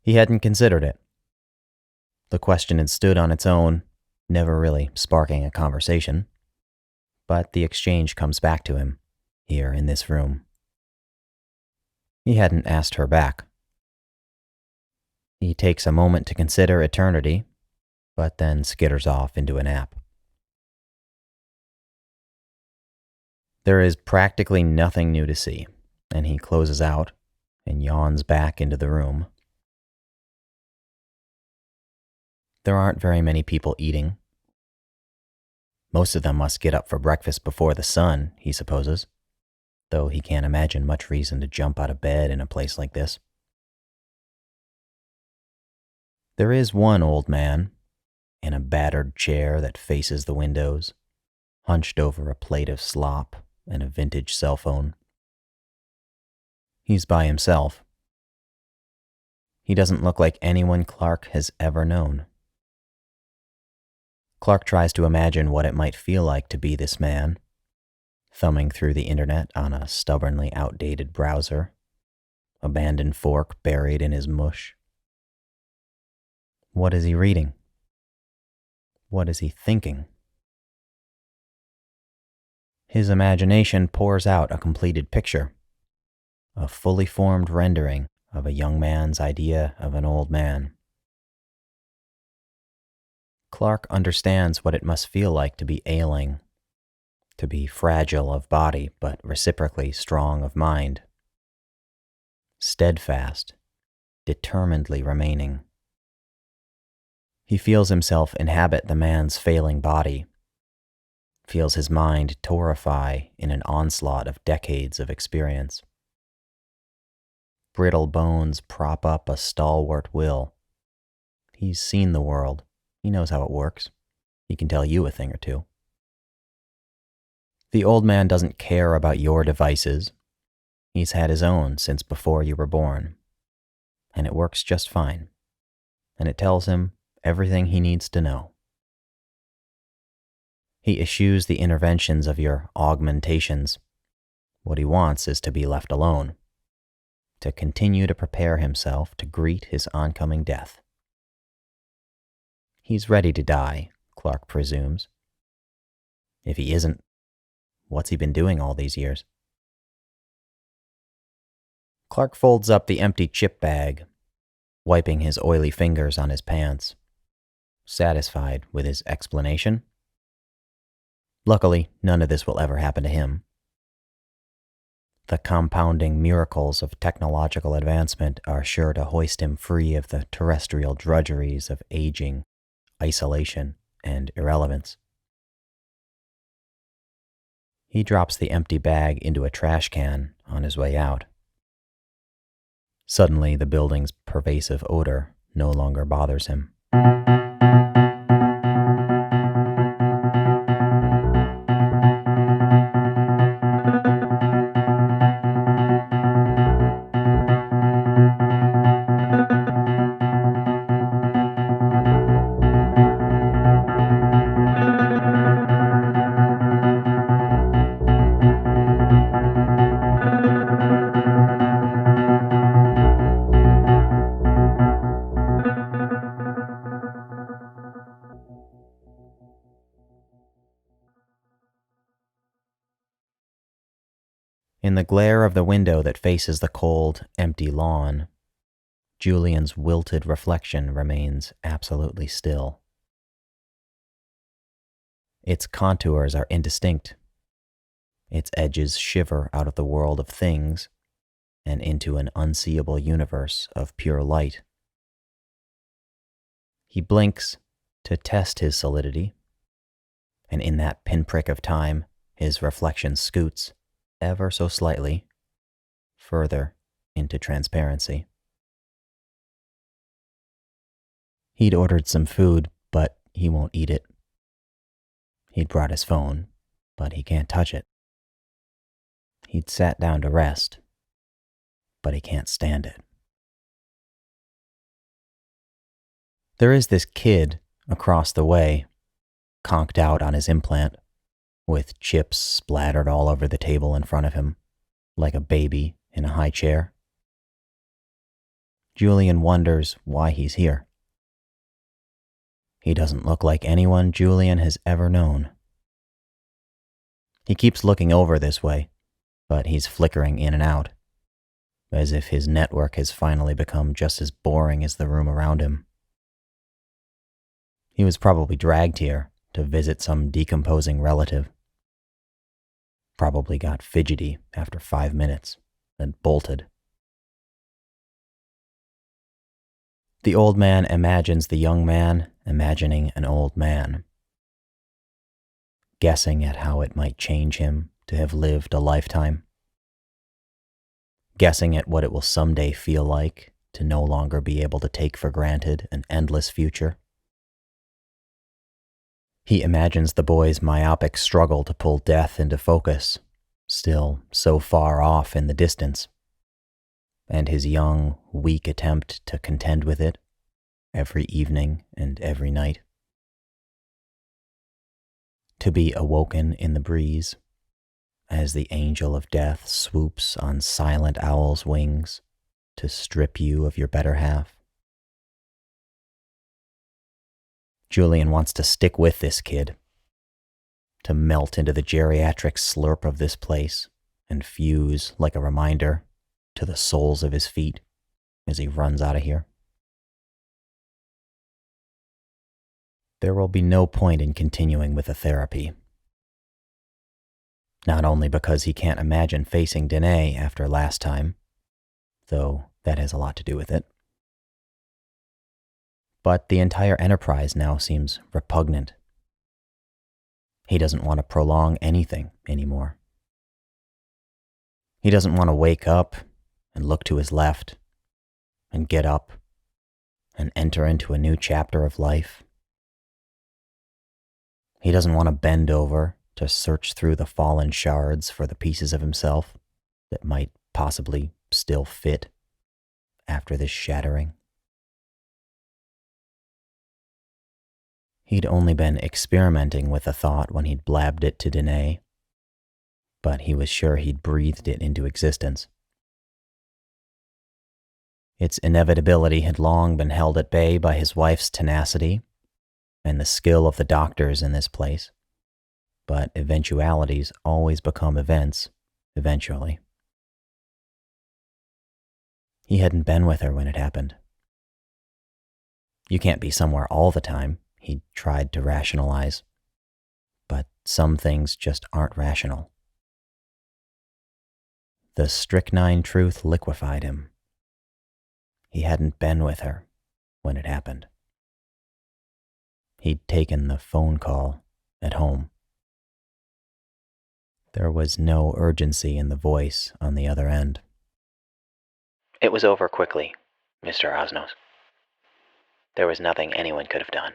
He hadn't considered it. The question had stood on its own, never really sparking a conversation. But the exchange comes back to him, here in this room. He hadn't asked her back. He takes a moment to consider eternity, but then skitters off into a nap. There is practically nothing new to see, and he closes out and yawns back into the room. There aren't very many people eating. Most of them must get up for breakfast before the sun, he supposes, though he can't imagine much reason to jump out of bed in a place like this. There is one old man in a battered chair that faces the windows, hunched over a plate of slop and a vintage cell phone. He's by himself. He doesn't look like anyone Clark has ever known. Clark tries to imagine what it might feel like to be this man, thumbing through the internet on a stubbornly outdated browser, abandoned fork buried in his mush. What is he reading? What is he thinking? His imagination pours out a completed picture, a fully formed rendering of a young man's idea of an old man. Clark understands what it must feel like to be ailing, to be fragile of body but reciprocally strong of mind, steadfast, determinedly remaining. He feels himself inhabit the man's failing body, feels his mind torify in an onslaught of decades of experience. Brittle bones prop up a stalwart will. He's seen the world. He knows how it works. He can tell you a thing or two. The old man doesn't care about your devices. He's had his own since before you were born. And it works just fine. And it tells him everything he needs to know. He eschews the interventions of your augmentations. What he wants is to be left alone, to continue to prepare himself to greet his oncoming death. He's ready to die, Clark presumes. If he isn't, what's he been doing all these years? Clark folds up the empty chip bag, wiping his oily fingers on his pants, satisfied with his explanation. Luckily, none of this will ever happen to him. The compounding miracles of technological advancement are sure to hoist him free of the terrestrial drudgeries of aging, isolation, and irrelevance. He drops the empty bag into a trash can on his way out. Suddenly, the building's pervasive odor no longer bothers him. In the glare of the window that faces the cold, empty lawn, Julian's wilted reflection remains absolutely still. Its contours are indistinct. Its edges shiver out of the world of things and into an unseeable universe of pure light. He blinks to test his solidity, and in that pinprick of time, his reflection scoots, ever so slightly, further into transparency. He'd ordered some food, but he won't eat it. He'd brought his phone, but he can't touch it. He'd sat down to rest, but he can't stand it. There is this kid across the way, conked out on his implant, with chips splattered all over the table in front of him, like a baby in a high chair. Julian wonders why he's here. He doesn't look like anyone Julian has ever known. He keeps looking over this way, but he's flickering in and out, as if his network has finally become just as boring as the room around him. He was probably dragged here to visit some decomposing relative. Probably got fidgety after 5 minutes, then bolted. The old man imagines the young man imagining an old man, guessing at how it might change him to have lived a lifetime, guessing at what it will someday feel like to no longer be able to take for granted an endless future. He imagines the boy's myopic struggle to pull death into focus, still so far off in the distance, and his young, weak attempt to contend with it every evening and every night. To be awoken in the breeze as the angel of death swoops on silent owl's wings to strip you of your better half. Julian wants to stick with this kid, to melt into the geriatric slurp of this place and fuse like a reminder to the soles of his feet as he runs out of here. There will be no point in continuing with the therapy. Not only because he can't imagine facing Denea after last time, though that has a lot to do with it, but the entire enterprise now seems repugnant. He doesn't want to prolong anything anymore. He doesn't want to wake up and look to his left and get up and enter into a new chapter of life. He doesn't want to bend over to search through the fallen shards for the pieces of himself that might possibly still fit after this shattering. He'd only been experimenting with the thought when he'd blabbed it to Denea, but he was sure he'd breathed it into existence. Its inevitability had long been held at bay by his wife's tenacity and the skill of the doctors in this place, but eventualities always become events, eventually. He hadn't been with her when it happened. You can't be somewhere all the time, he tried to rationalize, but some things just aren't rational. The strychnine truth liquefied him. He hadn't been with her when it happened. He'd taken the phone call at home. There was no urgency in the voice on the other end. It was over quickly, Mr. Osnos. There was nothing anyone could have done.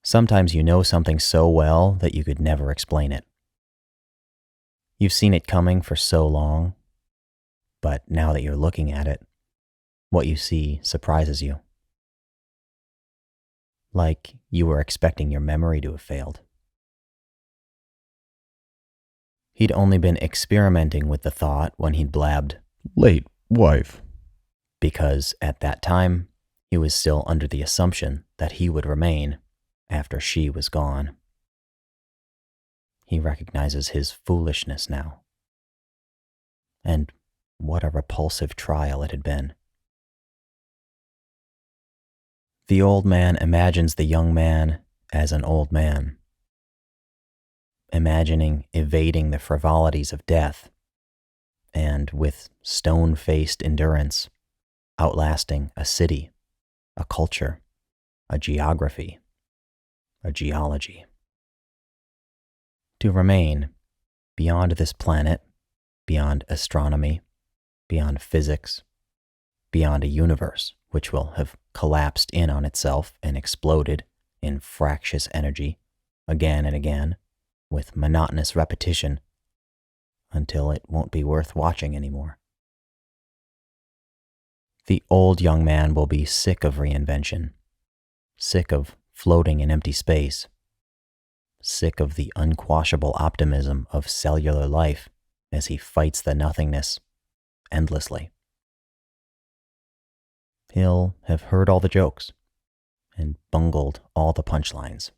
Sometimes you know something so well that you could never explain it. You've seen it coming for so long, but now that you're looking at it, what you see surprises you. Like you were expecting your memory to have failed. He'd only been experimenting with the thought when he'd blabbed, "Late wife," because at that time, he was still under the assumption that he would remain after she was gone. He recognizes his foolishness now. And what a repulsive trial it had been. The old man imagines the young man as an old man, imagining evading the frivolities of death, and with stone-faced endurance, outlasting a city, a culture, a geography, a geology. To remain beyond this planet, beyond astronomy, beyond physics, beyond a universe which will have collapsed in on itself and exploded in fractious energy again and again with monotonous repetition until it won't be worth watching anymore. The old young man will be sick of reinvention, sick of floating in empty space, sick of the unquashable optimism of cellular life as he fights the nothingness endlessly. He'll have heard all the jokes and bungled all the punchlines.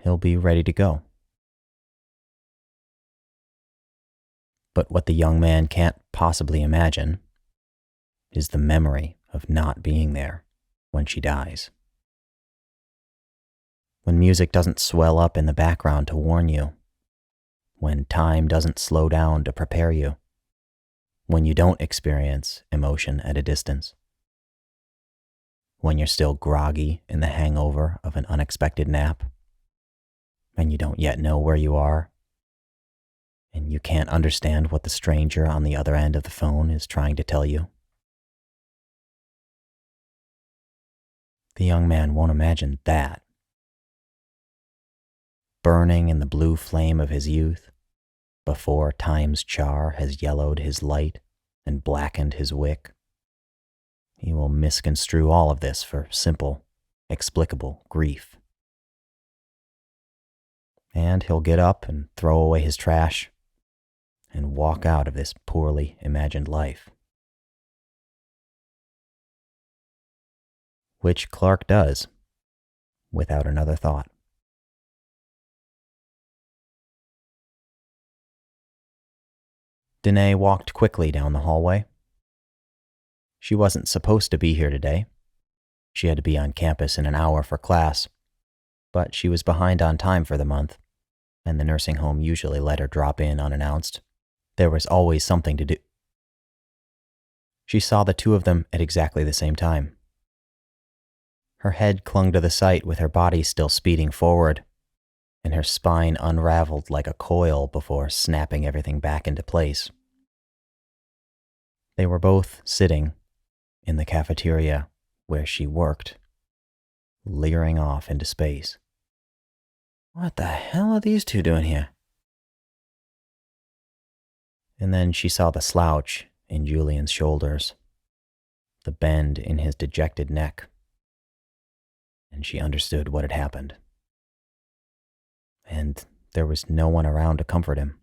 He'll be ready to go. But what the young man can't possibly imagine is the memory of not being there when she dies. When music doesn't swell up in the background to warn you, when time doesn't slow down to prepare you, when you don't experience emotion at a distance, when you're still groggy in the hangover of an unexpected nap, and you don't yet know where you are, and you can't understand what the stranger on the other end of the phone is trying to tell you. The young man won't imagine that. Burning in the blue flame of his youth, before time's char has yellowed his light and blackened his wick, he will misconstrue all of this for simple, explicable grief. And he'll get up and throw away his trash and walk out of this poorly imagined life. Which Clark does, without another thought. Denea walked quickly down the hallway. She wasn't supposed to be here today. She had to be on campus in an hour for class, but she was behind on time for the month, and the nursing home usually let her drop in unannounced. There was always something to do. She saw the two of them at exactly the same time. Her head clung to the site with her body still speeding forward, and her spine unraveled like a coil before snapping everything back into place. They were both sitting in the cafeteria where she worked, leering off into space. What the hell are these two doing here? And then she saw the slouch in Julian's shoulders, the bend in his dejected neck, and she understood what had happened. And there was no one around to comfort him.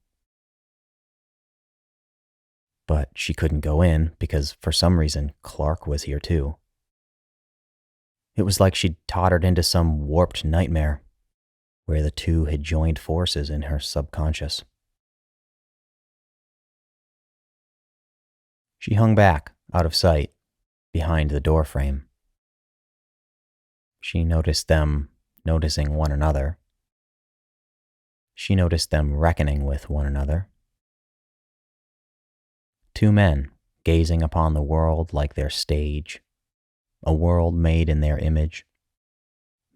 But she couldn't go in because, for some reason, Clark was here too. It was like she'd tottered into some warped nightmare where the two had joined forces in her subconscious. She hung back, out of sight, behind the doorframe. She noticed them noticing one another. She noticed them reckoning with one another. Two men gazing upon the world like their stage, a world made in their image,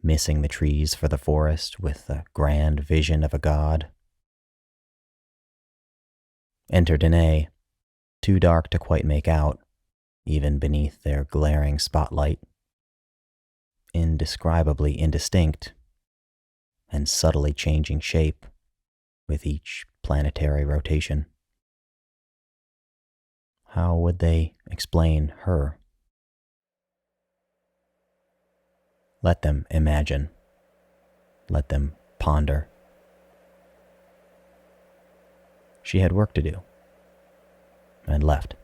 missing the trees for the forest with the grand vision of a god. Enter Denea, too dark to quite make out, even beneath their glaring spotlight, indescribably indistinct and subtly changing shape with each planetary rotation. How would they explain her? Let them imagine. Let them ponder. She had work to do, and left.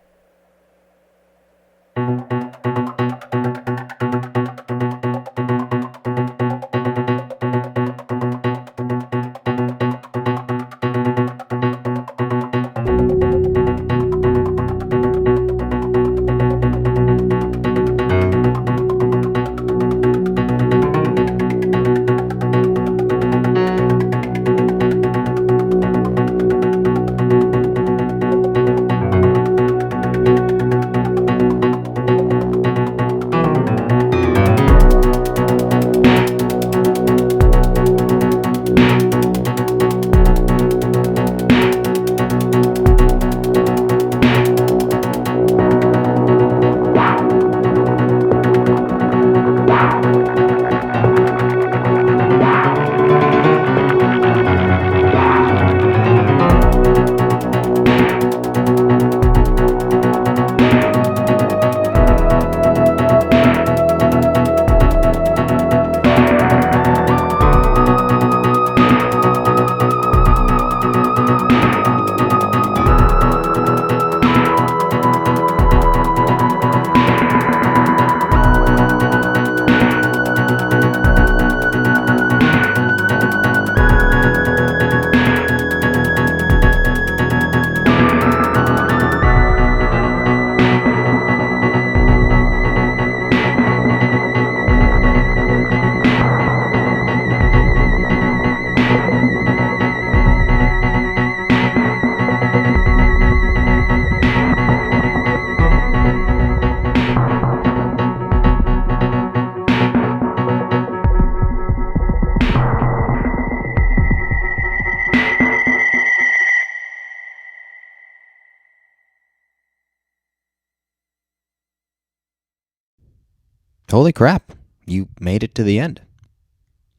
Holy crap, you made it to the end.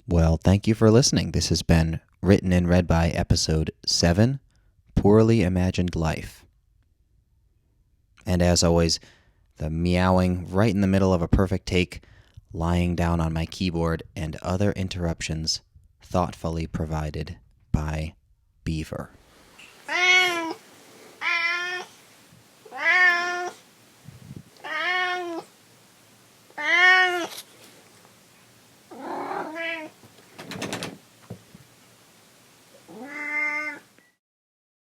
Well, thank you for listening. This has been written and read by episode 7, Poorly Imagined Life. And as always, the meowing right in the middle of a perfect take, lying down on my keyboard, and other interruptions thoughtfully provided by Beaver.